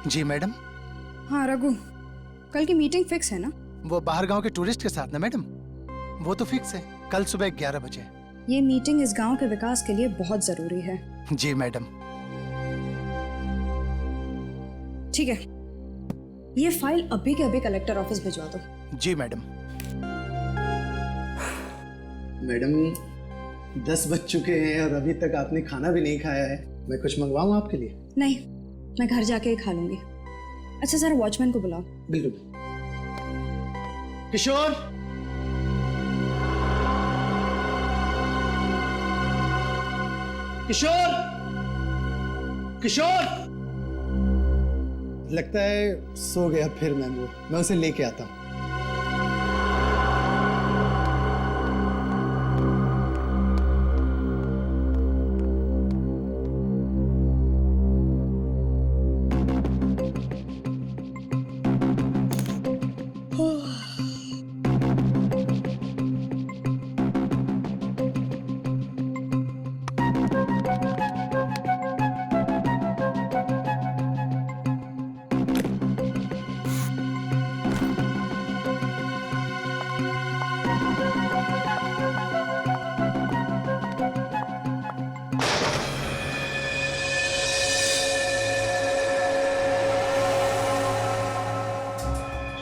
जी madam. हाँ रघु, कल की मीटिंग फिक्स है ना? वो बाहर गांव के टूरिस्ट के साथ ना मैडम, वो तो फिक्स है, कल सुबह 11 बजे। ये मीटिंग इस गांव के विकास के लिए बहुत जरूरी है। जी मैडम। ठीक है, ये फाइल अभी के अभी कलेक्टर ऑफिस भिजवा दो। जी मैडम। मैडम 10 बज चुके हैं और अभी तक आपने खाना भी नहीं खाया है। मैं कुछ मंगवाऊं आपके लिए? नहीं, मैं घर जाके ही खा लूंगी। अच्छा जरा वॉचमैन को बुलाओ। बिल्कुल। किशोर, किशोर, किशोर। लगता है सो गया फिर मैंगो, मैं उसे लेके आता हूँ।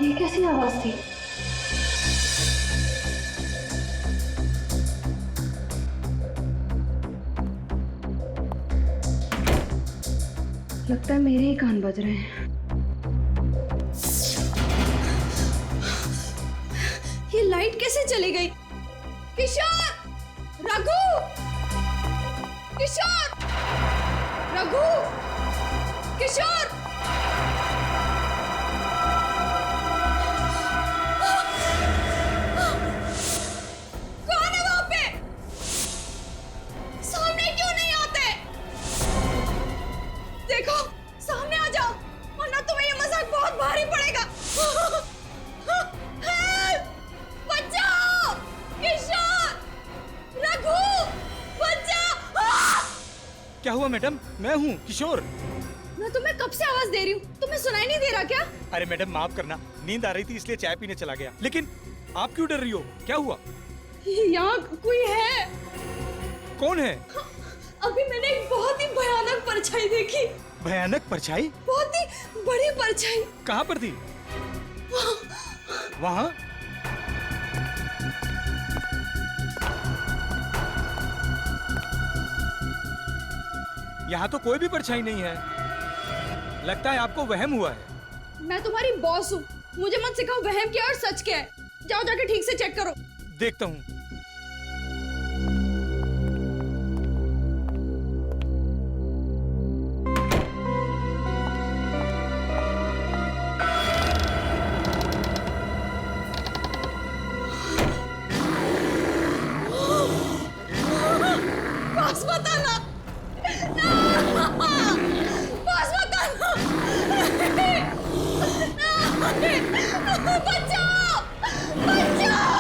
ये कैसी आवाज थी? लगता है मेरे ही कान बज रहे हैं। ये लाइट कैसे चली गई? किशोर! रघु! किशोर! रघु! किशोर! कौन है वहां पे? सामने क्यों नहीं आते? देखो, सामने आ जाओ, वरना तुम्हें ये मजाक बहुत भारी पड़ेगा। हेल्प! बचाओ! किशोर! रघु! बचाओ! क्या हुआ मैडम? मैं हूँ किशोर। मैं तुम्हें कब से आवाज दे रही हूँ, तुम्हें सुनाई नहीं दे रहा क्या? अरे मैडम माफ करना, नींद आ रही थी इसलिए चाय पीने चला गया। लेकिन आप क्यों डर रही हो? क्या हुआ? यहाँ कोई है। कौन है? अभी मैंने एक बहुत ही भयानक परछाई देखी। भयानक परछाई? बहुत ही बड़ी परछाई। कहाँ पर थी? वहाँ? यहाँ तो कोई भी परछाई नहीं है। लगता है आपको वहम हुआ है। मैं तुम्हारी बॉस हूँ, मुझे मत सिखाओ वहम क्या और सच क्या है। जाओ जाके ठीक से चेक करो। देखता हूँ। बॉस बताना, बॉस बताना, बचाओ, बचाओ।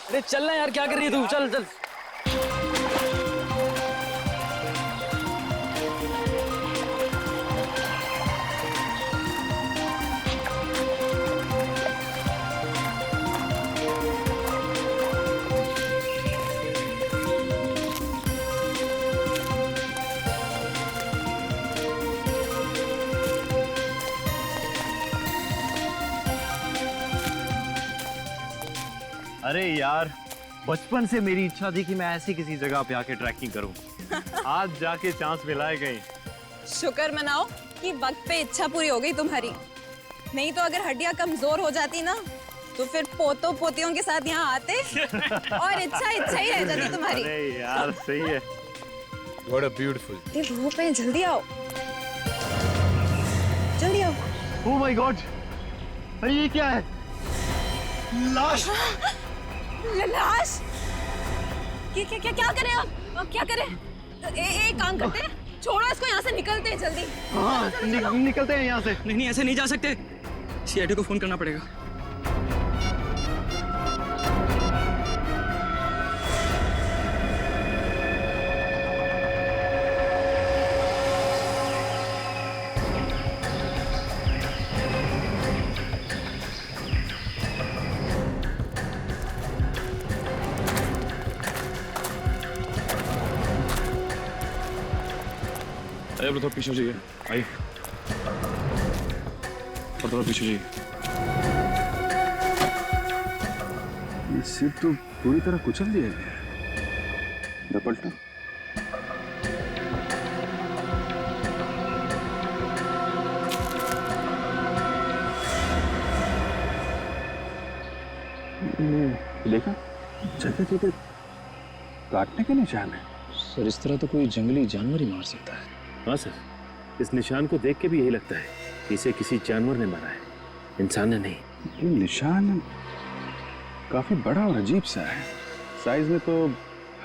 अरे चलना यार, क्या कर रही है तू? चल चल। अरे यार, बचपन से मेरी इच्छा थी कि मैं ऐसी किसी जगह पे आके ट्रैकिंग करूं। आज जाके चांस मिला है कहीं। शुक्र मनाओ कि वक्त पे इच्छा पूरी हो गई तुम्हारी। नहीं तो अगर हड्डियां कमजोर हो जाती ना, तो फिर पोतों पोतियों के साथ यहाँ आते और इच्छा इच्छा ही रह जाती तुम्हारी। अरे यार सही है। What a beautiful. ये धूप है, जल्दी आओ, जल्दी आओ। ओह माय गॉड, अरे ये क्या है? लाश। लाश? क्या करें अब क्या करें? एक काम करते हैं, छोड़ो इसको, यहाँ से निकलते हैं जल्दी। हाँ निकलते हैं यहाँ से। नहीं ऐसे नहीं जा सकते, सीआईडी को फोन करना पड़ेगा। अरे थोड़ा पीछे जाइए, आइए, और थोड़ा पीछे जाइए। ये सीट तो पूरी तरह कुचल दिया गया है। पलटा। देखा, जगह जगह काटने के निशान है। सर इस तरह तो कोई जंगली जानवर ही मार सकता है। हाँ सर, इस निशान को देख के भी यही लगता है कि इसे किसी जानवर ने मारा है, इंसान ने नहीं। ये निशान काफी बड़ा और अजीब सा है। साइज में तो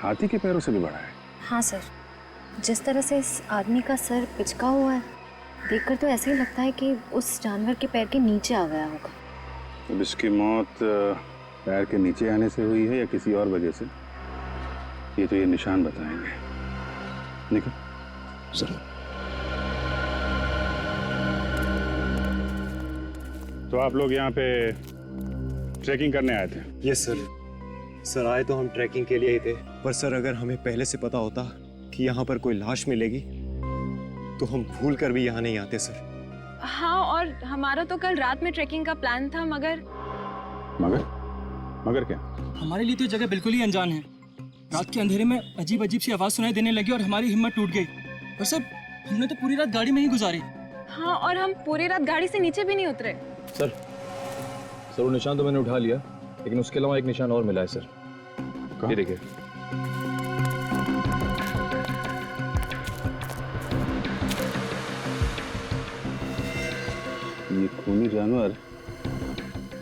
हाथी के पैरों से भी बड़ा है। हाँ सर, जिस तरह से इस आदमी का सर पिचका हुआ है, देखकर तो ऐसे ही लगता है कि उस जानवर के पैर के नीचे आ गया होगा। अब इसकी मौत पैर के नीचे आने से हुई है या किसी और वजह से, ये तो ये निशान बताएंगे। निकल सर। तो आप लोग यहाँ पे ट्रैकिंग करने आए थे? Yes sir. सर आए तो हम ट्रैकिंग के लिए ही थे, पर सर अगर हमें पहले से पता होता कि यहाँ पर कोई लाश मिलेगी तो हम भूल कर भी यहाँ नहीं आते सर। हाँ, और हमारा तो कल रात में ट्रैकिंग का प्लान था, मगर क्या? हमारे लिए तो जगह बिल्कुल ही अनजान है। रात के अंधेरे में अजीब अजीब सी आवाज सुनाई देने लगी और हमारी हिम्मत टूट गई। और सर, हमने तो पूरी रात गाड़ी में ही गुजारी। हाँ, और हम पूरी रात गाड़ी से नीचे भी नहीं उतरे। सर वो निशान तो मैंने उठा लिया, लेकिन उसके अलावा एक निशान और मिला है सर। ये देखिए। ये खूनी जानवर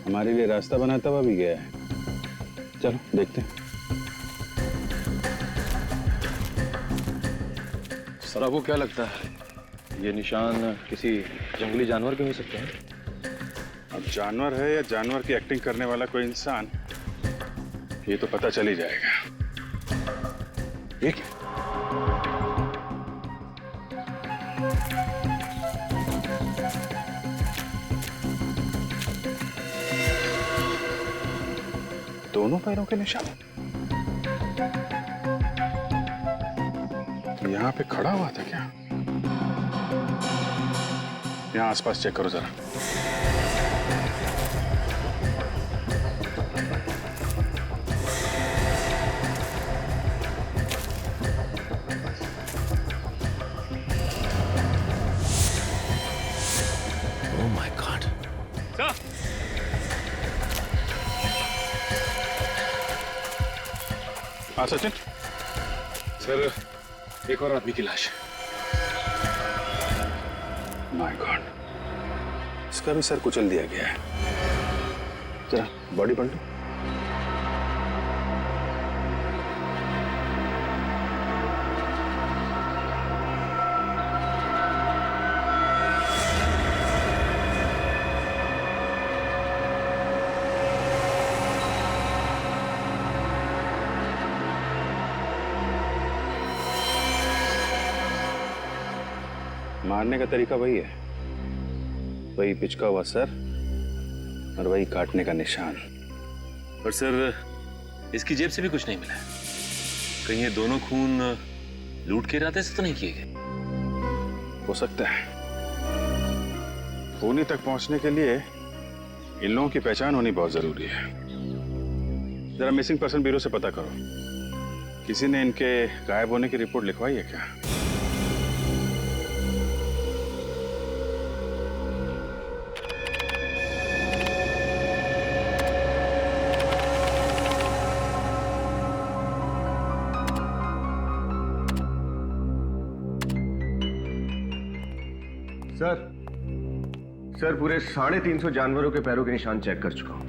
हमारे लिए रास्ता बनाता हुआ भी गया है। चलो देखते हैं। सर आपको क्या लगता है, ये निशान किसी जंगली जानवर के हो सकते हैं? अब जानवर है या जानवर की एक्टिंग करने वाला कोई इंसान, ये तो पता चल ही जाएगा। ये क्या? दोनों पैरों के निशान यहाँ पे खड़ा हुआ था क्या? यहाँ आसपास चेक करो जरा। Oh my God. हाँ सचिन। सर एक और आदमी की लाश। माय गॉड, इसका भी सर कुचल दिया गया है। जरा बॉडी पलटो। मारने का तरीका वही है, वही पिचका हुआ सर और वही काटने का निशान। पर सर इसकी जेब से भी कुछ नहीं मिला है। कहीं ये दोनों खून लूट के इरादे से तो नहीं किए गए? हो सकता है। खूनी तक पहुंचने के लिए इन लोगों की पहचान होनी बहुत जरूरी है। जरा मिसिंग पर्सन ब्यूरो से पता करो, किसी ने इनके गायब होने की रिपोर्ट लिखवाई है क्या? सर पूरे 350 जानवरों के पैरों के निशान चेक कर चुका हूं,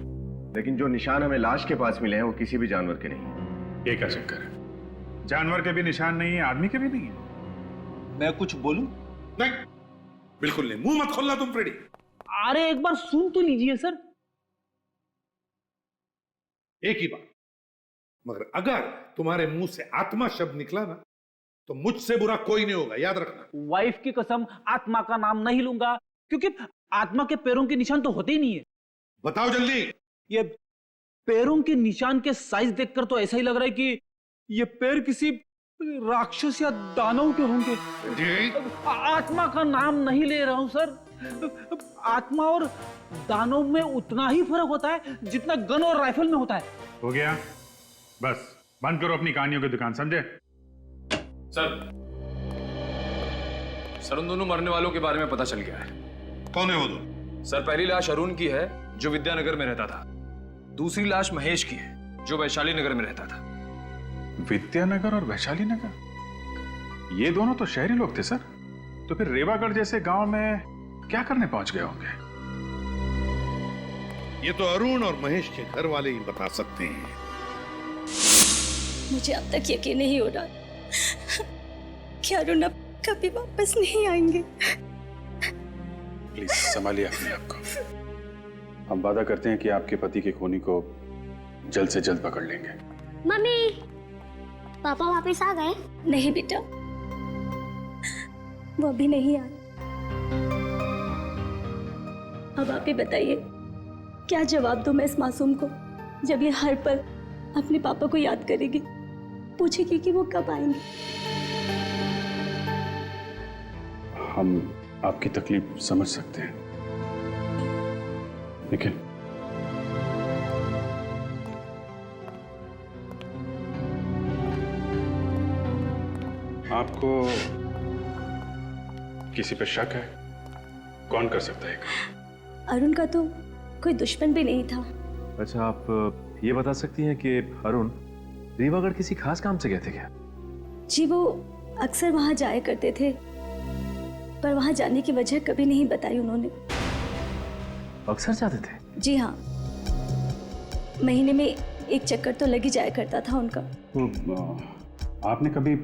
लेकिन जो निशान हमें लाश के पास मिले हैं वो किसी भी जानवर के नहीं। ये क्या चक्कर है? जानवर के भी निशान नहीं है, आदमी के भी नहीं है। मैं कुछ बोलूं? नहीं, बिल्कुल नहीं। मुंह मत खोलना तुम फ्रेडी। अरे एक बार सुन तो लीजिए सर। एक ही बात, मगर अगर तुम्हारे मुंह से आत्मा शब्द निकला ना तो मुझसे बुरा कोई नहीं होगा, याद रखना। वाइफ की कसम, आत्मा का नाम नहीं लूंगा, क्योंकि आत्मा के पैरों के निशान तो होते ही नहीं है। बताओ जल्दी। ये पैरों के निशान के साइज देखकर तो ऐसा ही लग रहा है कि ये पैर किसी राक्षस या दानव के होंगे। आत्मा का नाम नहीं ले रहा हूं सर। आत्मा और दानव में उतना ही फर्क होता है जितना गन और राइफल में होता है। हो गया, बस बंद करो अपनी कहानियों की दुकान, समझे? सर उन दोनों मरने वालों के बारे में पता चल गया है। कौन है वो दोनों? सर पहली लाश अरुण की है जो विद्यानगर में रहता था। दूसरी लाश महेश की है जो वैशाली नगर में रहता था। विद्यानगर और वैशाली नगर, ये दोनों तो शहरी लोग थे सर। तो फिर रेवागढ़ जैसे गांव में क्या करने पहुंच गए होंगे? ये तो अरुण और महेश के घर वाले ही बता सकते हैं। मुझे अब तक यकीन नहीं हो रहा कि अरुण अब कभी वापस नहीं आएंगे। प्लीज संभालिए अपने आप को। हम वादा करते हैं कि आपके पति के खूनी को जल्द से जल्द पकड़ लेंगे। मम्मी, पापा वापस आ गए? नहीं बेटा, वो अभी नहीं आए। अब आप ही बताइए, क्या जवाब दूं मैं इस मासूम को जब ये हर पल अपने पापा को याद करेगी, पूछेगी कि वो कब आएंगे। हम आपकी तकलीफ समझ सकते हैं, लेकिन आपको किसी पे शक है? कौन कर सकता है? अरुण का तो कोई दुश्मन भी नहीं था। अच्छा, आप ये बता सकती हैं कि अरुण रीवागढ़ किसी खास काम से गए थे क्या? जी, वो अक्सर वहां जाया करते थे, पर वहां जाने की वजह कभी नहीं बताई उन्होंने। अक्सर जाते थे? जी हाँ, महीने में एक चक्कर तो लग ही जाया करता था उनका। तो आपने कभी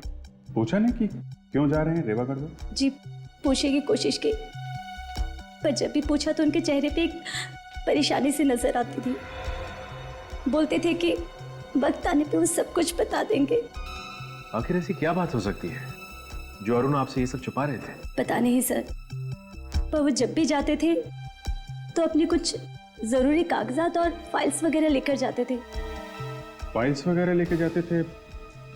पूछा नहीं कि क्यों जा रहे हैं रेवागढ़ में? जी, पूछने की कोशिश की, पर जब भी पूछा तो उनके चेहरे पे एक परेशानी सी नजर आती थी। बोलते थे कि वक्त आने पे वो सब कुछ बता देंगे। आखिर ऐसी क्या बात हो सकती है जो अरुण आपसे ये सब छुपा रहे थे? पता नहीं सर, पर वो जब भी जाते थे तो अपनी कुछ जरूरी कागजात और फाइल्स वगैरह लेकर जाते थे। फाइल्स वगैरह लेके जाते थे?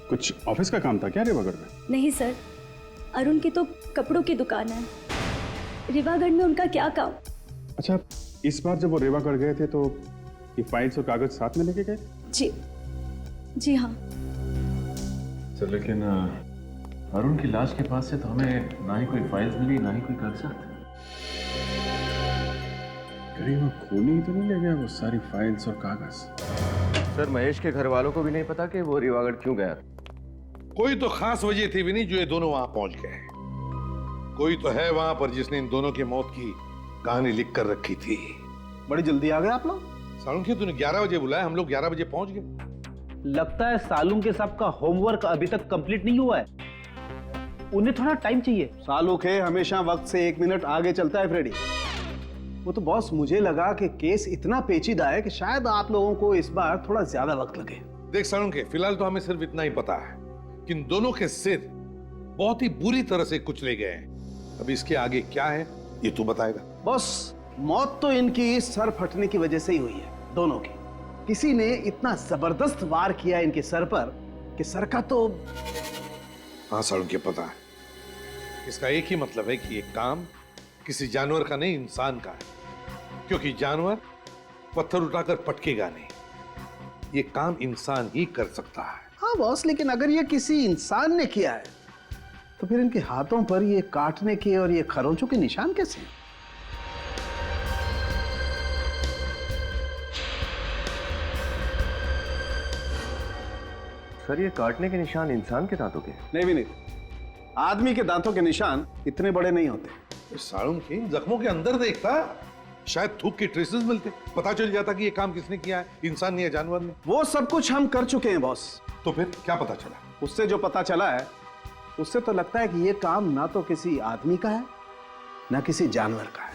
कुछ ऑफिस का काम था क्या रेवागढ़ में? नहीं सर, अरुण की तो कपड़ों की दुकान है। रेवागढ़ में उनका क्या काम? अच्छा, इस बार जब वो रेवागढ़ गए थे तो ये फाइल्स और कागज साथ में लेके गए? जी हाँ। सर लेकिन अरुण की लाश के पास से तो हमें ना ही कोई फाइल्स मिली ना ही कोई कागजात। कहीं वो खूनी तो नहीं ले गया वो सारी फाइल्स और कागज? सर महेश के घर वालों को भी नहीं पता कि वो रीवागढ़ क्यों गया। कोई तो खास वजह थी भी नहीं जो ये दोनों वहां पहुंच गए। कोई तो है वहां पर जिसने इन दोनों की मौत की कहानी लिख कर रखी थी। बड़ी जल्दी आ गए आप लोग। सालुंखे, तूने 11 बजे बुलाया, हम लोग 11 बजे पहुंच गए। लगता है सालूं के साहब का होमवर्क अभी तक कंप्लीट नहीं हुआ है, उन्हें थोड़ा टाइम चाहिए। सालुखे हमेशा वक्त से 1 मिनट आगे चलता है फ्रेडी। वो तो बॉस, मुझे लगा कि केस इतना पेचीदा है कि शायद आप लोगों को इस बार थोड़ा ज्यादा वक्त लगे। देख सालुंखे, फिलहाल तो हमें सिर्फ इतना ही पता है कि इन दोनों के सिर बहुत ही बुरी तरह से कुचले गए हैं। अब इसके आगे क्या है ये तू बताएगा। बॉस, मौत तो इनकी सर फटने की वजह से ही हुई है, दोनों की। किसी ने इतना जबरदस्त वार किया इनके सर पर कि सर का तो। हाँ सालुंखे, पता है। इसका एक ही मतलब है कि ये काम किसी जानवर का नहीं, इंसान का है, क्योंकि जानवर पत्थर उठाकर पटकेगा नहीं। ये काम इंसान ही कर सकता है। हाँ बॉस, लेकिन अगर ये किसी इंसान ने किया है तो फिर इनके हाथों पर ये काटने के और ये खरोंचों के निशान कैसे? सर ये काटने के निशान इंसान के दांतों के? नहीं भी नहीं, आदमी के दांतों के निशान इतने बड़े नहीं होते। सालुंखे, जख्मों के अंदर देखता, शायद थूक के ट्रेसेस मिलते, पता चल जाता कि ये काम किसने किया है, इंसान ने या जानवर ने। वो सब कुछ हम कर चुके हैं बॉस। तो फिर क्या पता चला? उससे जो पता चला है उससे तो लगता है कि ये काम ना तो किसी आदमी का है ना किसी जानवर का है।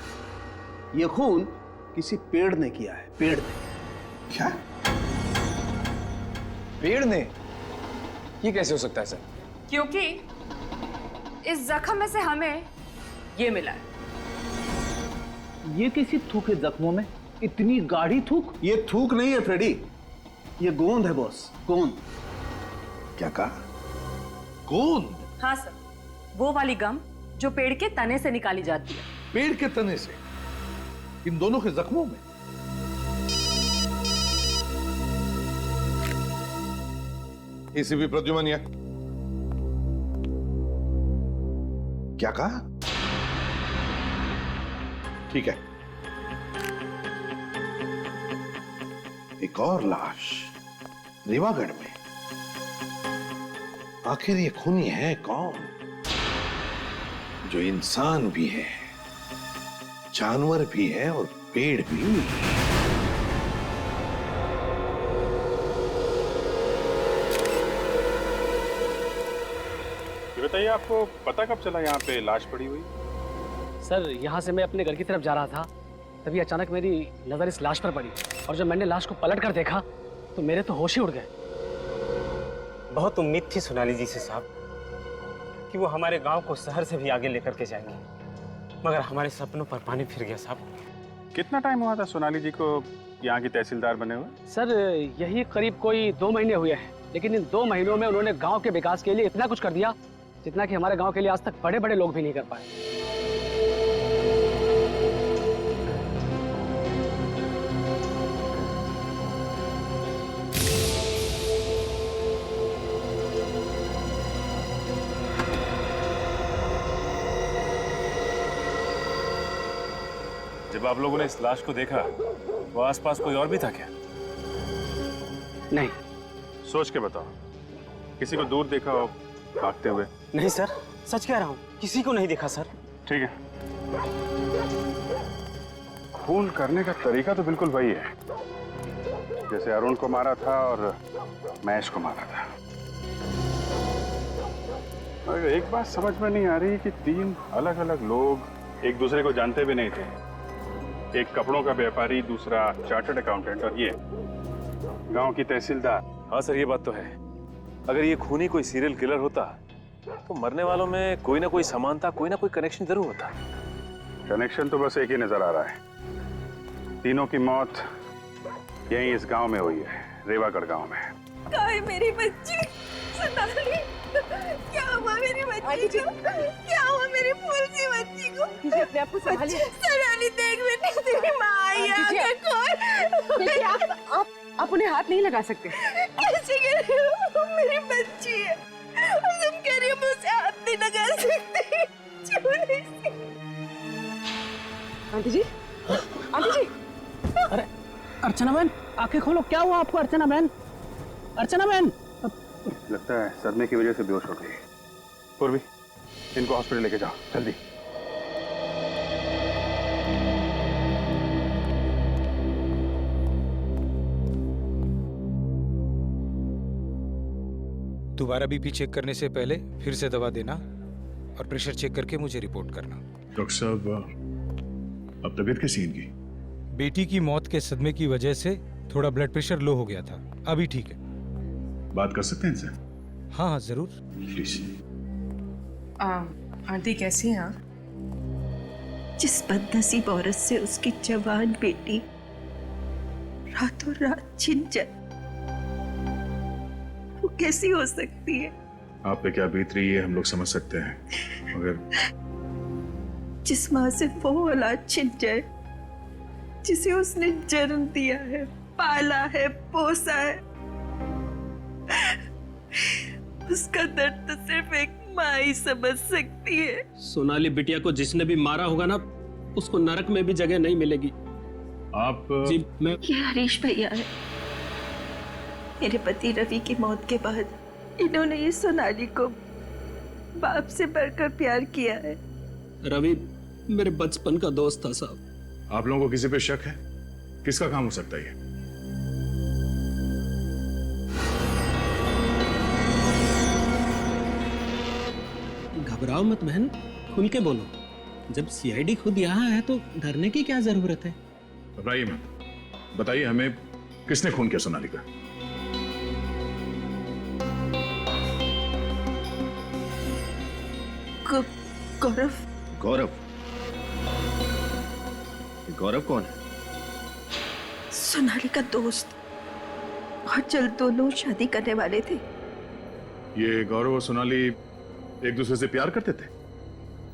ये खून किसी पेड़ ने किया है। पेड़ ने। क्या? पेड़ ने? ये कैसे हो सकता है सर? क्योंकि इस जख्म में से हमें ये मिला है। ये किसी थूक के जख्मों में इतनी गाढ़ी थूक? ये थूक नहीं है फ्रेडी, ये गोंद है बॉस, गोंद। क्या कहा? गोंद? हाँ सर, वो वाली गम जो पेड़ के तने से निकाली जाती है। पेड़ के तने से? इन दोनों के जख्मों में? एसीपी प्रद्युमन, क्या कहा? ठीक है, एक और लाश रीवागढ़ में। आखिर ये खूनी है कौन, जो इंसान भी है, जानवर भी है और पेड़ भी? ये बताइए, आपको पता कब चला यहाँ पे लाश पड़ी हुई? सर, यहाँ से मैं अपने घर की तरफ जा रहा था, तभी अचानक मेरी नजर इस लाश पर पड़ी, और जब मैंने लाश को पलट कर देखा तो मेरे तो होश ही उड़ गए। बहुत उम्मीद थी सोनाली जी से साहब कि वो हमारे गांव को शहर से भी आगे लेकर के जाएंगे, मगर हमारे सपनों पर पानी फिर गया साहब। कितना टाइम हुआ था सोनाली जी को यहाँ की तहसीलदार बने हुए? सर, यही करीब कोई 2 महीने हुए हैं, लेकिन इन 2 महीनों में उन्होंने गांव के विकास के लिए इतना कुछ कर दिया जितना कि हमारे गांव के लिए आज तक बड़े बड़े लोग भी नहीं कर पाए। जब आप लोगों ने इस लाश को देखा वो आसपास कोई और भी था क्या? नहीं। सोच के बताओ, किसी को दूर देखा हो भागते हुए? नहीं सर, सच कह रहा हूँ, किसी को नहीं देखा सर। ठीक है, खून करने का तरीका तो बिल्कुल वही है जैसे अरुण को मारा था और महेश को मारा था। और एक बात समझ में नहीं आ रही कि 3 अलग अलग लोग एक दूसरे को जानते भी नहीं थे। एक कपड़ों का व्यापारी, दूसरा चार्टर्ड अकाउंटेंट और ये गांव की तहसीलदार। हाँ सर, ये बात तो है। अगर ये खूनी कोई सीरियल किलर होता तो मरने वालों में कोई ना कोई समानता, कोई ना कोई कनेक्शन जरूर होता। कनेक्शन तो बस एक ही नजर आ रहा है, तीनों की मौत यहीं इस गांव में हुई है, रेवागढ़ गांव में। कहाँ मेरी बच्ची सोनाली? क्या हुआ मेरी बच्ची को? क्या हुआ मेरी फूल सी बच्ची को? अपने आप को संभालिए। सोनाली, देख बेटी, तेरी माँ आई है, आंखें खोल। देखिए, आप उन्हें हाथ नहीं लगा सकते। कैसे कह रही हो? मेरी बच्ची है और तुम कह रही हो मैं उसे हाथ नहीं लगा सकती? छोड़ी सी। आंटी जी, आंटी जी। अरे अर्चना बहन, आंखें खोलो, क्या हुआ आपको? अर्चना बहन, अर्चना बहन। लगता है सदमे की वजह से बेहोश हो गई। पूर्वी, इनको हॉस्पिटल लेके जाओ जल्दी। दोबारा बीपी चेक करने से पहले फिर से दवा देना और प्रेशर चेक करके मुझे रिपोर्ट करना। डॉक्टर साहब, अब तबीयत कैसी है इनकी? बेटी की मौत के सदमे की वजह से थोड़ा ब्लड प्रेशर लो हो गया था, अभी ठीक है। बात कर सकते हैं इनसे? हाँ हाँ जरूर। प्लीज। आंटी कैसी हैं आप? जिस बदनसीब औरत से उसकी जवान बेटी रातों रात छिन जाए, वो कैसी हो सकती है? आप पे क्या बीत रही है हम लोग समझ सकते हैं, मगर जिस माँ से वो औलाद छिन जाए जिसे उसने जन्म दिया है, पाला है, पोसा है, उसका दर्द तो सिर्फ एक माँ ही समझ सकती है। सोनाली बिटिया को जिसने भी मारा होगा ना, उसको नरक में भी जगह नहीं मिलेगी। आप जी, मैं ये हरीश भैया है। मेरे पति रवि की मौत के बाद इन्होंने ये सोनाली को बाप से बढ़कर प्यार किया है। रवि मेरे बचपन का दोस्त था साहब। आप लोगों को किसी पे शक है? किसका काम हो सकता है ये? घबराओ मत बहन, खुल के बोलो। जब सीआईडी खुद यहाँ है तो डरने की क्या जरूरत है? घबराइए मत, बताइए हमें किसने खून किया सोनाली का? गौरव। गौरव? गौरव कौन है? सोनाली का दोस्त। और जल्द दोनों शादी करने वाले थे, ये गौरव और सोनाली एक दूसरे से प्यार करते थे?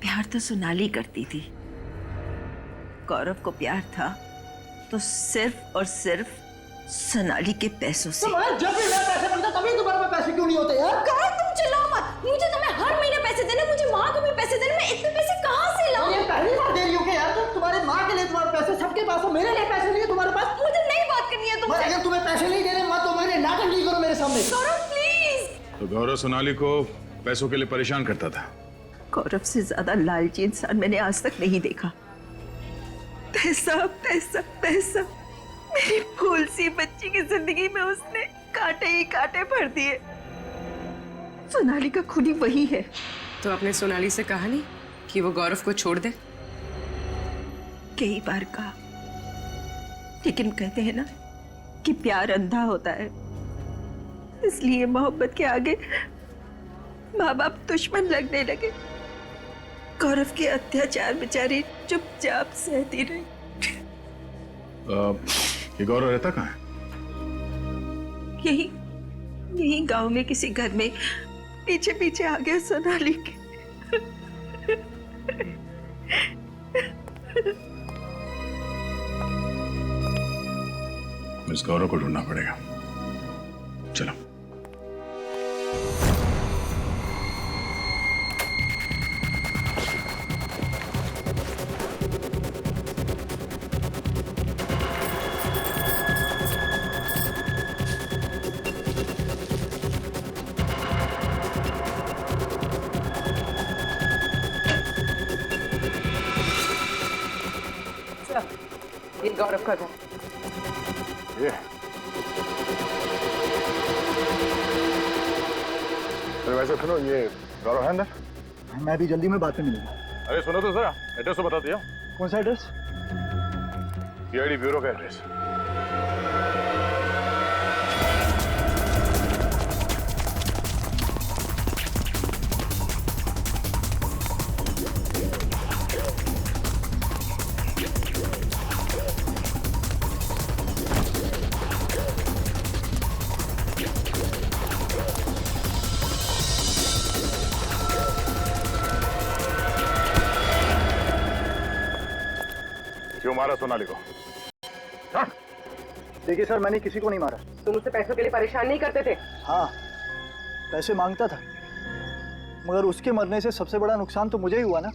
प्यार तो सोनाली करती थी, गौरव को प्यार था तो सिर्फ और सिर्फ सोनाली के पैसों से। जब भी मैं पैसे मिलता तभी तुम्हारे पास पैसे क्यों नहीं होते यार? कौन तुम चिल्लाओ मत, मुझे तुम्हें हर महीने पैसे देने, मुझे माँ को भी पैसे देने, मैं इतने पैसे कहाँ से लाऊं? ये पहली बार दे रही हो क्या यार? तुम तुम्हारे माँ के लिए तुम्हारे पैसे सबके पास हो, मेरे लिए पैसे नहीं है तुम्हारे पास? मुझे नहीं बात करनी है तुमसे। अगर तुम्हें पैसे नहीं देने मत तो मेरे नाटक नहीं करो मेरे सामने। गौरव प्लीज। तो गौरव सोनाली को पैसों के लिए परेशान करता था। गौरव से ज्यादा लालची इंसान मैंने आज तक नहीं देखा। पैसा पैसा पैसा, मेरी फूल सी बच्ची की जिंदगी में उसने कांटे ही कांटे भर दिए। सोनाली का खूनी वही है। तो आपने सोनाली से कहा नहीं कि वो गौरव को छोड़ दे? कई बार कहा, लेकिन कहते हैं ना कि प्यार अंधा होता है, इसलिए मोहब्बत के आगे माँ बाप दुश्मन लगने लगे। गौरव के अत्याचार बेचारी चुपचाप सहती रही। ये गौरव रहता कहाँ है? यही यही गांव में किसी घर में पीछे पीछे आ गया सोनाली के। इस गौरव को ढूंढना पड़ेगा। चलो। ये गौरव का घर। ये तो वैसे सुनो, ये गौरव है अंदर? मैं भी जल्दी में बात में मिलूंगा। अरे सुनो तो जरा, एड्रेस तो बता दिया। कौन सा एड्रेस? सीआईडी ब्यूरो का एड्रेस। क्यों मारा सोनाली को? देखिए सर, मैंने किसी को नहीं मारा। तुम उससे पैसों के लिए परेशान नहीं करते थे? हाँ, पैसे मांगता था, मगर उसके मरने से सबसे बड़ा नुकसान तो मुझे ही हुआ ना।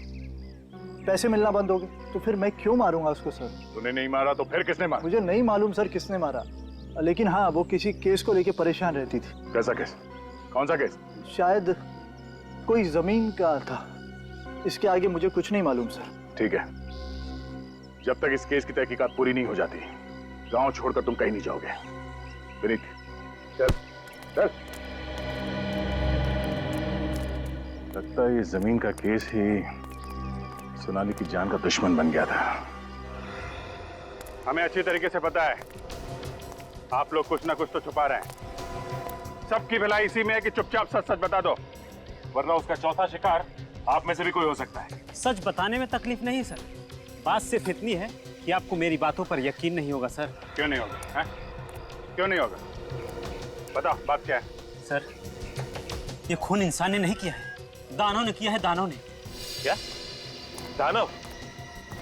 पैसे मिलना बंद हो गए तो फिर मैं क्यों मारूंगा उसको सर? तूने नहीं मारा तो फिर किसने मारा? मुझे नहीं मालूम सर किसने मारा, लेकिन हाँ, वो किसी केस को लेके परेशान रहती थी। कैसा केस? कौन सा केस? शायद कोई जमीन का था। इसके आगे मुझे कुछ नहीं मालूम सर। ठीक है, जब तक इस केस की तहकीकात पूरी नहीं हो जाती, गांव छोड़कर तुम कहीं नहीं जाओगे। विनीत, चल चल। लगता है ये जमीन का केस ही सोनाली की जान का दुश्मन बन गया था। हमें अच्छी तरीके से पता है आप लोग कुछ ना कुछ तो छुपा रहे हैं। सबकी भलाई इसी में है कि चुपचाप सच सच बता दो, वरना उसका चौथा शिकार आप में से भी कोई हो सकता है। सच बताने में तकलीफ नहीं सर, बात सिर्फ इतनी है कि आपको मेरी बातों पर यकीन नहीं होगा सर। क्यों नहीं होगा? क्यों नहीं होगा? बताओ बात क्या है? सर, ये खून इंसान ने नहीं किया है, दानव ने किया है, दानव ने। क्या? दानव?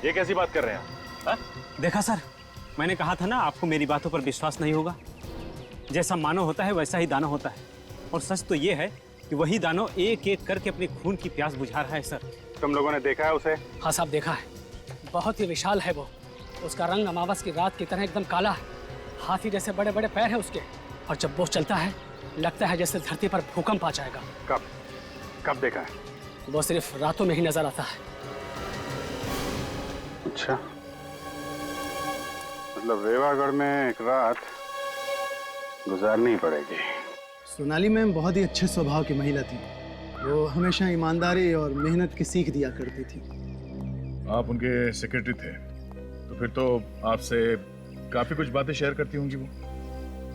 ये कैसी बात कर रहे हैं आप? देखा सर, मैंने कहा था ना आपको मेरी बातों पर विश्वास नहीं होगा। जैसा मानव होता है वैसा ही दानव होता है, और सच तो ये है कि वही दानव एक एक करके अपने खून की प्यास बुझा रहा है सर। तुम लोगों ने देखा है उसे? हाँ साहब, देखा है। बहुत ही विशाल है वो। उसका रंग अमावस की रात की तरह एकदम काला है। हाथी जैसे बड़े बड़े पैर है उसके, और जब वो चलता है लगता है जैसे धरती पर भूकंप आ जाएगा। कब कब देखा है? वो सिर्फ रातों में ही नजर आता है। अच्छा, मतलब रेवागढ़ में एक रात गुजारनी पड़ेगी। सोनाली मैम बहुत ही अच्छे स्वभाव की महिला थी। वो हमेशा ईमानदारी और मेहनत की सीख दिया करती थी। आप उनके सेक्रेटरी थे, तो फिर तो आपसे काफी कुछ बातें शेयर करती होंगी वो?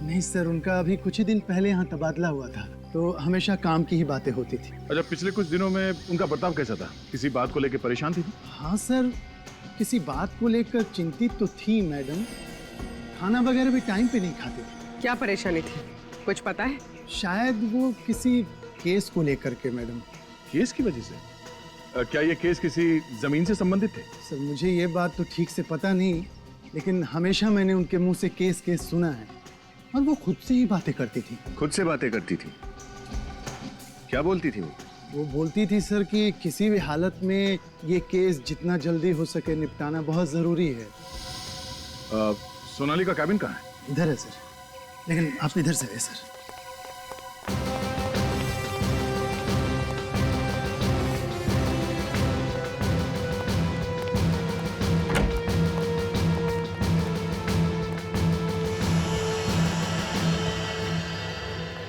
नहीं सर, उनका अभी कुछ ही दिन पहले यहाँ तबादला हुआ था, तो हमेशा काम की ही बातें होती थी। अच्छा, पिछले कुछ दिनों में उनका बर्ताव कैसा था? किसी बात को लेकर परेशान थी? हाँ सर, किसी बात को लेकर चिंतित तो थी मैडम। खाना वगैरह भी टाइम पे नहीं खाते थे। क्या परेशानी थी, कुछ पता है? शायद वो किसी केस को लेकर के मैडम। केस की वजह से? क्या ये केस किसी जमीन से संबंधित थे? सर मुझे ये बात तो ठीक से पता नहीं, लेकिन हमेशा मैंने उनके मुंह से केस केस सुना है और वो खुद से ही बातें करती थी। खुद से बातें करती थी? क्या बोलती थी वो बोलती थी सर कि किसी भी हालत में ये केस जितना जल्दी हो सके निपटाना बहुत जरूरी है। सोनाली का कैबिन कहाँ है? इधर है सर, लेकिन आप इधर से है सर।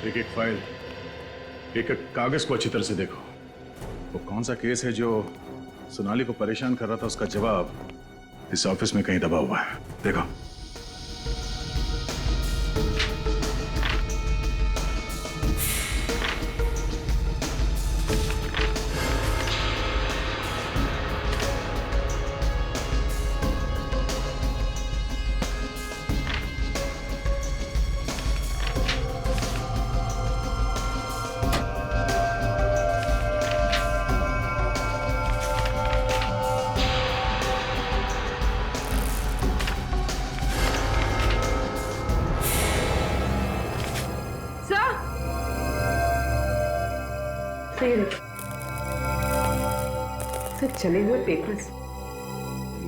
एक एक फाइल, एक एक कागज को अच्छी तरह से देखो। वो कौन सा केस है जो सोनाली को परेशान कर रहा था, उसका जवाब इस ऑफिस में कहीं दबा हुआ है। देखो। सर चले हुए पेपर्स।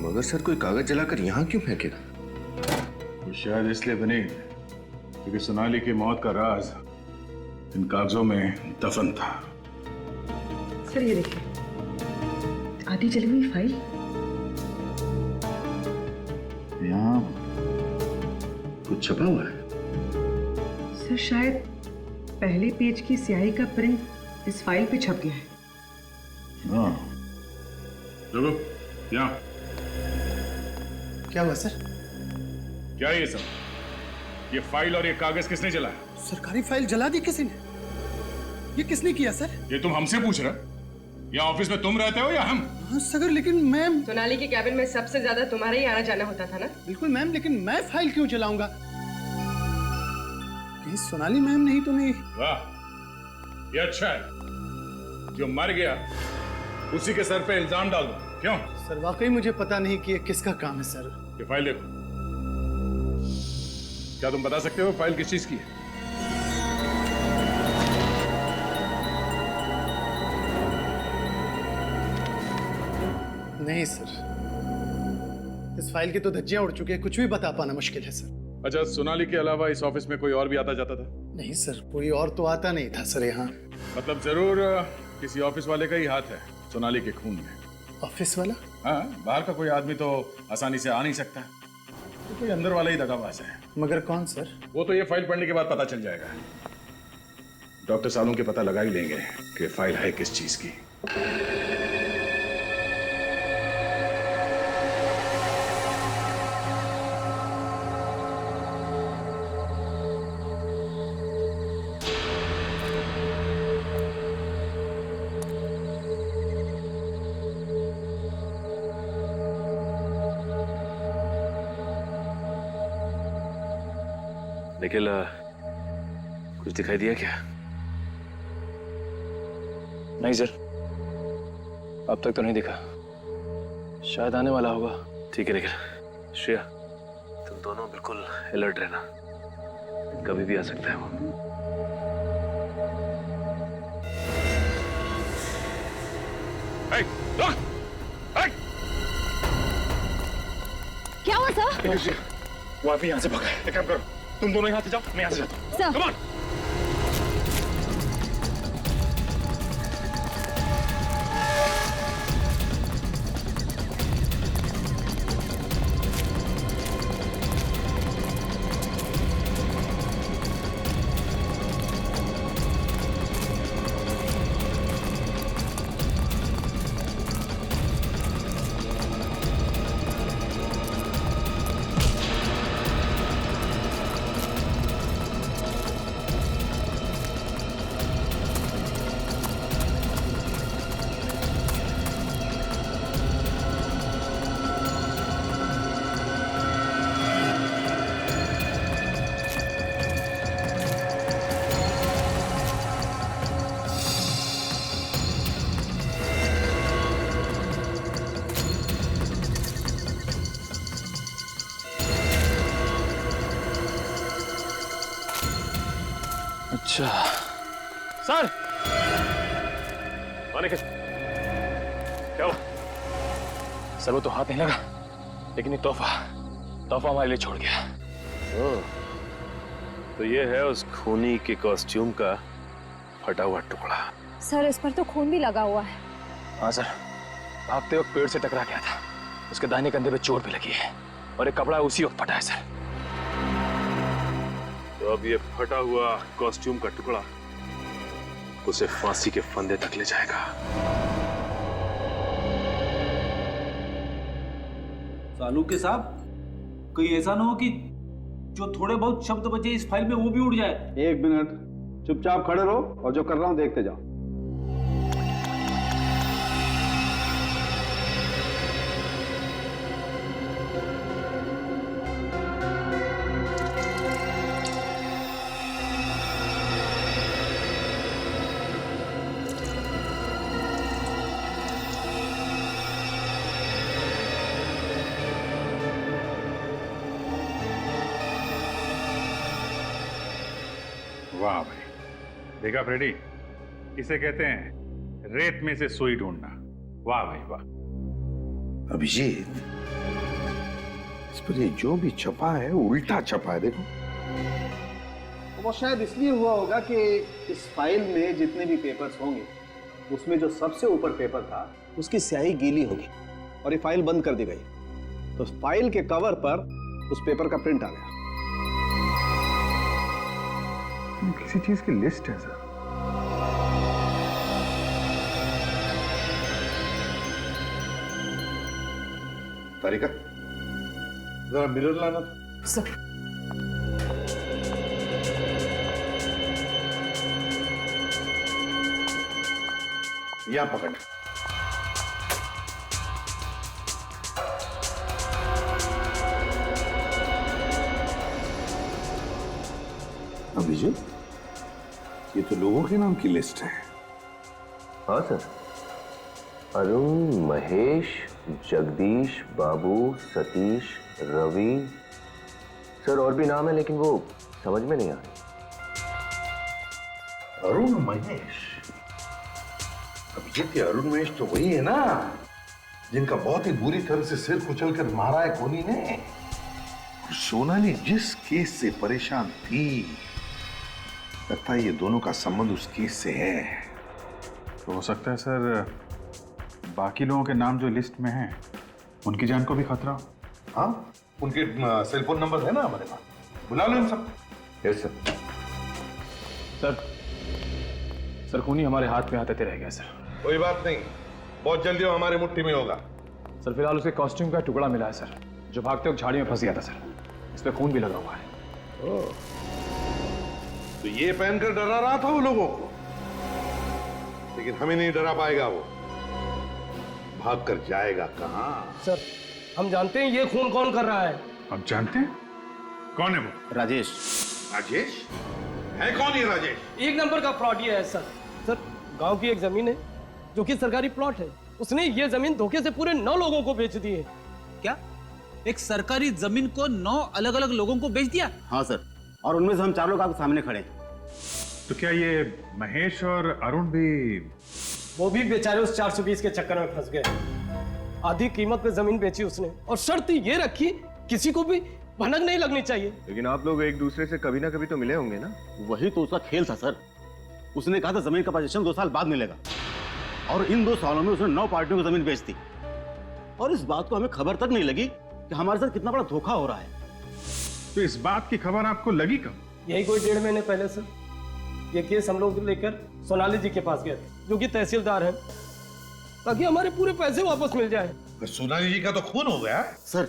मगर सर कोई कागज जलाकर यहाँ क्यों फेंकेगा? वो शायद इसलिए बनी क्योंकि सोनाली की मौत का राज इन कागजों में दफन था। सर ये देखिए, आधी जली हुई फाइल। यहाँ कुछ छपा हुआ है। सर शायद पहले पेज की स्याही का प्रिंट इस फाइल पे छप गया है। हाँ, देखो यहाँ। क्या हुआ सर? क्या ये सब? ये फाइल और ये कागज किसने जलाया? सरकारी फाइल जला दी किसी ने? ये किसने किया सर? ये तुम हमसे पूछ रहे? यहाँ ऑफिस में तुम रहते हो या हम? हाँ सर, लेकिन मैम। सोनाली के कैबिन में सबसे ज्यादा तुम्हारा ही आना जाना होता था ना? बिल्कुल मैम, लेकिन मैं फाइल क्यों जलाऊंगा? कहीं सोनाली मैम नहीं तो नहीं? वाह, ये अच्छा है। जो मर गया उसी के सर पे इल्जाम डाल दो। क्यों? सर वाकई मुझे पता नहीं कि ये किसका काम है सर। ये फाइल देखो। क्या तुम बता सकते हो फाइल किस चीज की है? नहीं सर, इस फाइल की तो धज्जियां उड़ चुकी है, कुछ भी बता पाना मुश्किल है सर। अच्छा, सोनाली के अलावा इस ऑफिस में कोई और भी आता जाता था? नहीं सर, कोई और तो आता नहीं था सर यहाँ। मतलब जरूर किसी ऑफिस वाले का ही हाथ है सोनाली के खून में। ऑफिस वाला? हाँ, बाहर का कोई आदमी तो आसानी से आ नहीं सकता, तो कोई अंदर वाला ही दगाबाज है। मगर कौन सर? वो तो ये फाइल पढ़ने के बाद पता चल जाएगा। डॉक्टर सालों के पता लगा ही लेंगे कि फाइल है किस चीज की। निखिल, कुछ दिखाई दिया क्या? नहीं सर, अब तक तो नहीं दिखा। शायद आने वाला होगा। ठीक है निखिल। श्रेया, तुम दोनों बिल्कुल अलर्ट रहना, कभी भी आ सकता है वो। क्या हुआ सर? वो अभी यहाँ से भागा है। एक काम करो, तुम दोनों यहाँ से जाओ, मैं यहाँ से जाता हूँ। सर। Come on! अच्छा सर, क्या हुआ? सर वो तो हाथ नहीं लगा, लेकिन ये तोहफा हमारे लिए छोड़ गया। ओह, तो ये है उस खूनी के कॉस्ट्यूम का फटा हुआ टुकड़ा। सर इस पर तो खून भी लगा हुआ है। हाँ सर, भागते वक्त पेड़ से टकरा गया था, उसके दाहिने कंधे पे चोट भी लगी है और एक कपड़ा उसी वक्त फटा है सर। तो अब ये फटा हुआ कॉस्ट्यूम का टुकड़ा उसे फांसी के फंदे तक ले जाएगा। सालूके साहब, कहीं ऐसा ना हो कि जो थोड़े बहुत शब्द बचे इस फाइल में वो भी उड़ जाए। एक मिनट, चुपचाप खड़े रहो और जो कर रहा हूं देखते जाओ। वाह भाई, देखा फ्रेडी, इसे कहते हैं रेत में से सुई ढूंढना। वाह भाई वाह। अभिजीत, इस पर ये जो भी छपा है उल्टा छपा है, देखो। वो शायद इसलिए हुआ होगा कि इस फाइल में जितने भी पेपर्स होंगे उसमें जो सबसे ऊपर पेपर था उसकी स्याही गीली होगी और ये फाइल बंद कर दी गई, तो फाइल के कवर पर उस पेपर का प्रिंट आ गया। किसी चीज की लिस्ट है सर। तारिका, जरा मिरर लाना था। सर यहां पकड़। अभिजीत, ये तो लोगों के नाम की लिस्ट है। हाँ सर, अरुण, महेश, जगदीश, बाबू, सतीश, रवि। सर और भी नाम है लेकिन वो समझ में नहीं आ रहे। अरुण महेश? अभिजीत, ये अरुण महेश तो वही है ना जिनका बहुत ही बुरी तरह से सिर कुचलकर मारा है कोनी ने। सोनाली जिस केस से परेशान थी, लगता है ये दोनों का संबंध उस केस से है। तो हो सकता है सर बाकी लोगों के नाम जो लिस्ट में हैं उनकी जान को भी खतरा हो। हाँ, उनके सेल फोन नंबर है ना हमारे पास, बुला लो इन सब। Yes sir. सर खूनी हमारे हाथ में आते रह गया सर। कोई बात नहीं, बहुत जल्दी वो हमारी मुट्ठी में होगा। सर फिलहाल उसके कॉस्ट्यूम का टुकड़ा मिला है सर, जो भागते वक्त झाड़ी में फंस गया था सर। इस पे खून भी लगा हुआ है। तो ये पहनकर डरा रहा था वो लोगों को, लेकिन हमें नहीं डरा पाएगा वो। भाग कर जाएगा कहां? सर हम जानते हैं ये खून कौन कर रहा है। अब जानते हैं कौन है वो? राजेश। राजेश है? कौन है राजेश? एक नंबर का फ्रॉड ये है सर। सर गांव की एक जमीन है जो कि सरकारी प्लॉट है, उसने ये जमीन धोखे से पूरे 9 लोगों को बेच दी है। क्या एक सरकारी जमीन को 9 अलग अलग लोगों को बेच दिया? हाँ सर, और उनमें से हम 4 लोग आपके सामने खड़े हैं। तो क्या ये महेश और अरुण भी? वो भी बेचारे उस 420 के चक्कर में फंस गए। आधी कीमत पे जमीन बेची उसने और शर्त ये रखी किसी को भी भनक नहीं लगनी चाहिए। लेकिन आप लोग एक दूसरे से कभी ना कभी तो मिले होंगे ना? वही तो उसका खेल था सर। उसने कहा था जमीन का पोजीशन 2 साल बाद मिलेगा, और इन 2 सालों में उसने 9 पार्टियों को जमीन बेच दी, और इस बात को हमें खबर तक नहीं लगी कि हमारे साथ कितना बड़ा धोखा हो रहा है। तो इस बात की खबर आपको लगी कब? यही कोई 1.5 महीने पहले सर। ये केस हम लोग लेकर सोनाली जी के पास गए थे, जो कि तहसीलदार हैं, ताकि हमारे पूरे पैसे वापस मिल जाए। सोनाली जी का तो खून हो गया सर।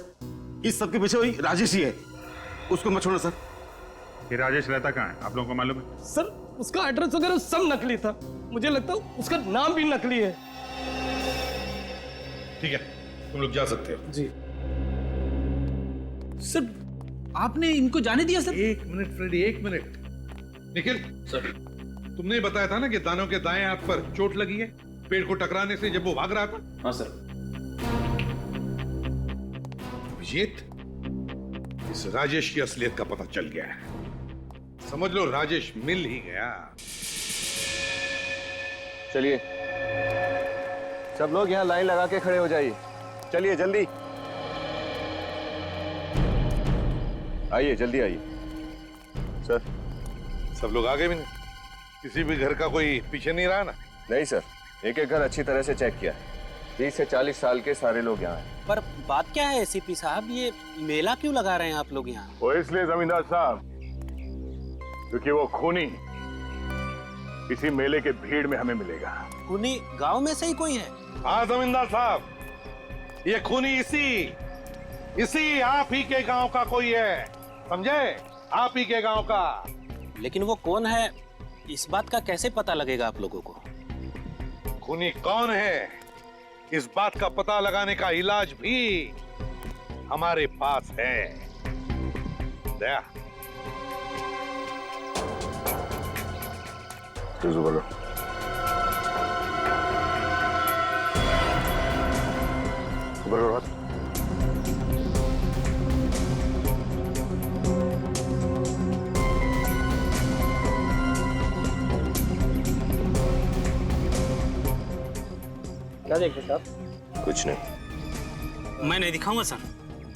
इस सब के पीछे वही राजेश ही है, उसको मत छोड़ना सर। ये राजेश रहता कहाँ है आप लोगों को मालूम है? सर उसका एड्रेस वगैरह सब नकली था, मुझे लगता है उसका नाम भी नकली है। ठीक है, तुम लोग जा सकते हो। जी सर, आपने इनको जाने दिया sir? 1 minute Freddy, 1 minute. Nikhil sir, तुमने बताया था ना कि दानव के दाएं हाथ पर चोट लगी है पेड़ को टकराने से जब वो भाग रहा था। हाँ सर। अभिजीत, इस राजेश की असलियत का पता चल गया है। समझ लो राजेश मिल ही गया। चलिए सब लोग यहाँ लाइन लगा के खड़े हो जाइए। चलिए जल्दी आइए, जल्दी आइए। सर सब लोग आगे भी नहीं? किसी भी घर का कोई पीछे नहीं रहा ना? नहीं सर, एक एक घर अच्छी तरह से चेक किया है। 30 से 40 साल के सारे लोग यहाँ हैं। पर बात क्या है एसीपी साहब, ये मेला क्यों लगा रहे हैं आप लोग यहाँ? वो इसलिए जमींदार साहब क्योंकि वो खूनी इसी मेले के भीड़ में हमें मिलेगा। खूनी गांव में से ही कोई है? हाँ जमींदार साहब, ये खूनी इसी आप ही के गांव का कोई है, समझे? आप ही के गांव का। लेकिन वो कौन है इस बात का कैसे पता लगेगा आप लोगों को? खूनी कौन है इस बात का पता लगाने का इलाज भी हमारे पास है। दया बोलो। बोलो। क्या देखते साहब? कुछ नहीं। मैं नहीं दिखाऊंगा सर।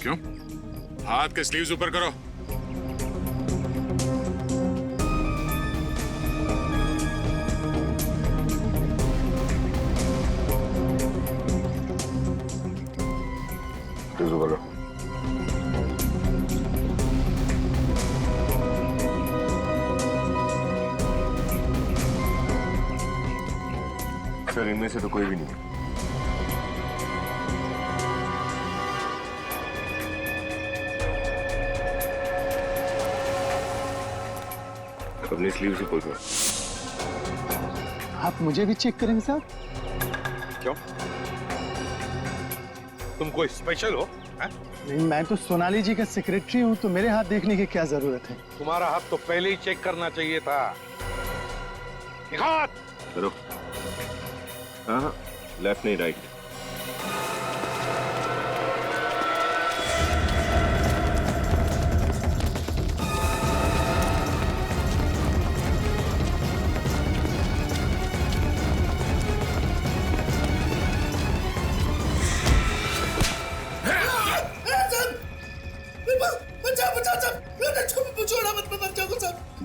क्यों? हाथ के स्लीव्स ऊपर करो। बोलो। सर इनमें से तो कोई भी नहीं है। अपनी स्लीव से खोल कर। आप मुझे भी चेक करेंगे साहब? क्यों? तुम कोई स्पेशल हो? नहीं, मैं तो सोनाली जी का सेक्रेटरी हूँ, तो मेरे हाथ देखने की क्या जरूरत है? तुम्हारा हाथ तो पहले ही चेक करना चाहिए था। हाथ करो। हाँ, लेफ्ट नहीं राइट।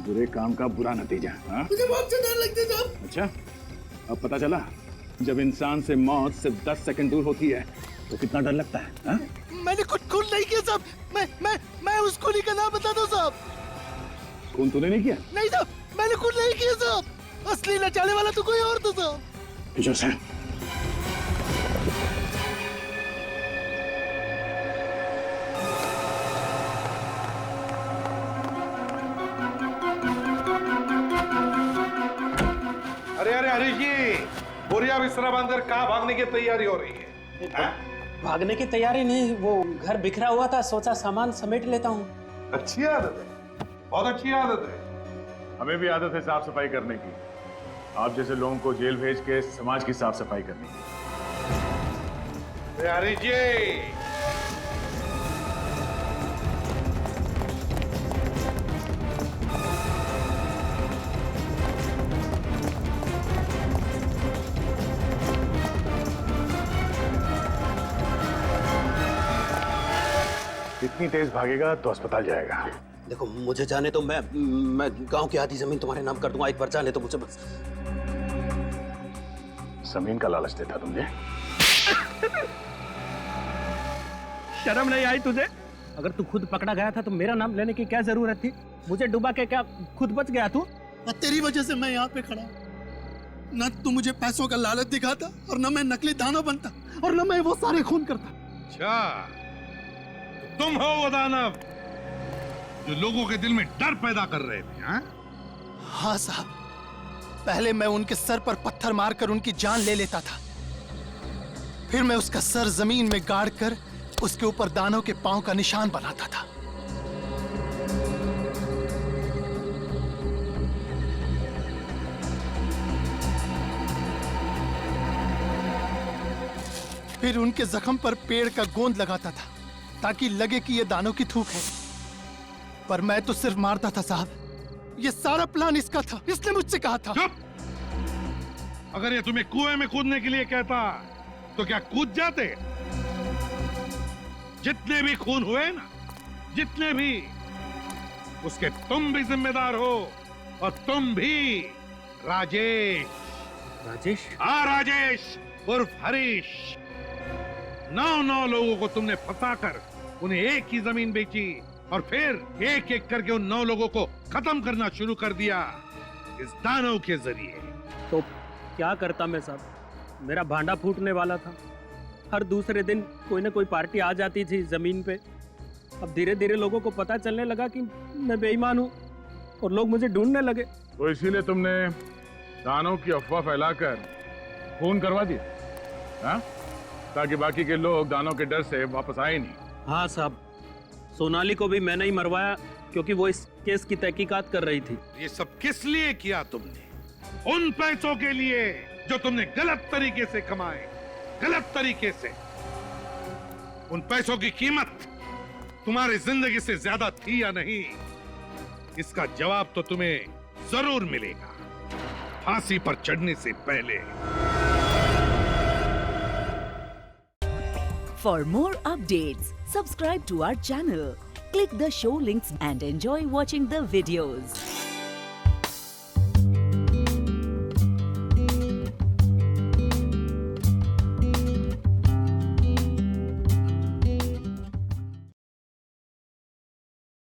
बुरे काम का बुरा नतीजा। हाँ? मुझे बहुत डर लगता है साहब। अच्छा, अब पता चला जब इंसान से मौत सिर्फ 10 सेकंड दूर होती है तो कितना डर लगता है। हाँ? मैंने कुछ खून नहीं किया साहब। मैं उस खूनी का नाम बता दो साहब। खून तूने नहीं किया? नहीं साहब, मैंने खून नहीं किया साहब। असली नचाने वाला तो कोई और था साहब। किशोर सर, अरे हरीश जी, बोरिया बिस्तरा बांधकर कहाँ भागने की तैयारी हो रही है? भागने की तैयारी नहीं, वो घर बिखरा हुआ था, सोचा सामान समेट लेता हूँ। अच्छी आदत है, बहुत अच्छी आदत है। हमें भी आदत है साफ सफाई करने की। आप जैसे लोगों को जेल भेज के समाज की साफ सफाई करने की। हरीश जी, इतनी तेज भागेगा तो अस्पताल जाएगा। देखो मुझे जाने तो मैं गांव की आधी जमीन तुम्हारे नाम कर दूंगा, एक बार जाने तो मुझे बस। जमीन का लालच देता तुमने? शर्म नहीं आई तुझे? अगर तू खुद पकड़ा गया था तो मेरा नाम लेने की क्या जरूरत थी? मुझे डुबा के क्या खुद बच गया तू? तेरी वजह से मैं यहाँ पे खड़ा हूँ। न तू मुझे पैसों का लालच दिखाता और न मैं नकली दानव बनता और न मैं वो सारे खून करता। अच्छा, तुम हो वो दानव जो लोगों के दिल में डर पैदा कर रहे थे? हाँ साहब, पहले मैं उनके सर पर पत्थर मारकर उनकी जान ले लेता था, फिर मैं उसका सर जमीन में गाड़ कर उसके ऊपर दानव के पांव का निशान बनाता था। फिर उनके जख्म पर पेड़ का गोंद लगाता था ताकि लगे कि ये दानों की थूक है। पर मैं तो सिर्फ मारता था साहब, ये सारा प्लान इसका था, इसने मुझसे कहा था। अगर ये तुम्हें कुएं में कूदने के लिए कहता तो क्या कूद जाते? जितने भी खून हुए ना, जितने भी, उसके तुम भी जिम्मेदार हो, और तुम भी राजेश। राजेश? हाँ राजेश उर्फ हरीश। 9 लोगों को तुमने फंसाकर उन्हें एक ही जमीन बेची और फिर एक एक करके उन 9 लोगों को खत्म करना शुरू कर दिया इस दानव के जरिए। तो क्या करता मैं साहब? मेरा भांडा फूटने वाला था। हर दूसरे दिन कोई ना कोई पार्टी आ जाती थी जमीन पे। अब धीरे धीरे लोगों को पता चलने लगा कि मैं बेईमान हूँ और लोग मुझे ढूंढने लगे। तो इसीलिए तुमने दानों की अफवाह फैलाकर खून करवा दिया, हाँ? ताकि बाकी के लोग दानों के डर से वापस आए नहीं। हाँ साहब, सोनाली को भी मैंने ही मरवाया क्योंकि वो इस केस की तहकीकात कर रही थी। ये सब किस लिए किया तुमने? उन पैसों के लिए जो तुमने गलत तरीके से कमाए, गलत तरीके से। उन पैसों की कीमत तुम्हारी जिंदगी से ज्यादा थी या नहीं, इसका जवाब तो तुम्हें जरूर मिलेगा फांसी पर चढ़ने से पहले। For more updates, subscribe to our channel, click the show links and enjoy watching the videos.